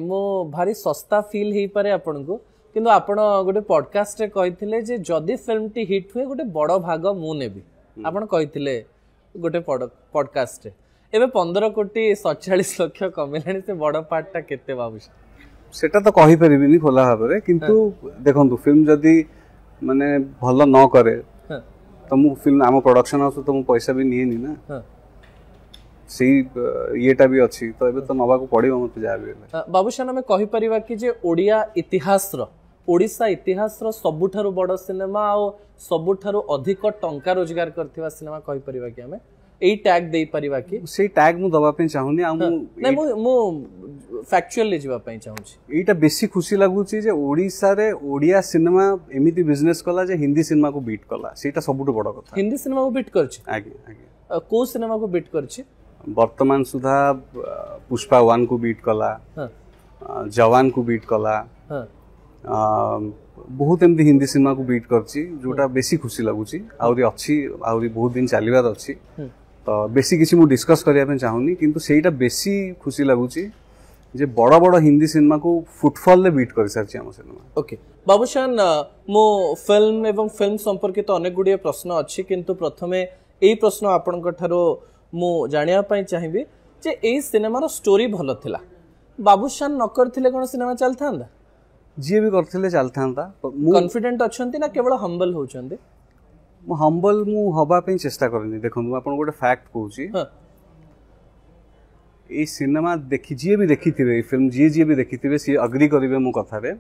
मो भारी सस्ता फील हे पारे आपन को किंतु आपण गोटे पॉडकास्ट रे कहिथिले जे जदी फिल्म टी हिट हुए गोटे बड़ भाग मु नेबी आपण कहिथिले गोटे पॉडकास्ट रे एबे 15 कोटी 47 लाख कमिलानी से बड़ पार्ट ता केते बाबूस सेटा तो कहि परिबिनी खोला भाबरे किंतु देखंतु फिल्म जदी माने भलो न करे तो मु फिल्म आम प्रोडक्शन हाउस तो मु पैसा भी निए नी ना सी येटा भी अच्छी तो एबे तो नवा को पड़िबो मते जा भी बाबूशान हमें कहि परिबा कि जे ओडिया इतिहास रो ओडिसा इतिहास रो सबुठारु बड़ सिनेमा आ सबुठारु अधिक टंका रोजगार करथिबा सिनेमा कहि परिबा कि हमें एई टैग देई परिबा कि से टैग मु दबा पे चाहुनी आ नै मु फैक्चुअली जीवा पे चाहूची एटा बेसी खुशी लागुची जे ओडिसा रे ओडिया सिनेमा एमिति बिजनेस कला जे हिंदी सिनेमा को बीट कला सेटा सबुठ बड़ कथा हिंदी सिनेमा को बीट करछि आगे आगे को सिनेमा को बीट करछि वर्तमान सुधा पुष्पा 1 को बीट कला जवान को बीट कला बहुत एमती हिंदी सिनेमा को बीट करछि जोटा बेसी खुशी लागुची आउरी अच्छी आउरी बहुत दिन चलीबार अच्छी तो बेसी किसी मु डिस्कस करिया पे चाहुनी किंतु सेटा बेसी खुशी लागुची जे बड़ बड़ हिंदी सिनेमा को फुटफॉल ले बीट कर सारछि हम सिनेमा ओके बाबूशान मो फिल्म एवं फिल्म संपर्कित तो अनेक गुडिया प्रश्न अछि किंतु प्रथमे एई प्रश्न आपन को थारो मु जानिया पई चाहिबी जे एई सिनेमा रो स्टोरी भलो थिला बाबूशान न करथिले कोन सिनेमा चलथांदा जी भी करथिले चलथांदा कॉन्फिडेंट अछंती ना केवल हम्बल होचंदी मु हम्बल मु हबा पे चेष्टा करनी देखंतु आपन गोटे फैक्ट कहूची ए सिनेमा देखि जी भी देखिथिबे फिल्म जी भी देखिथिबे सी अग्री करिवे मु कथा रे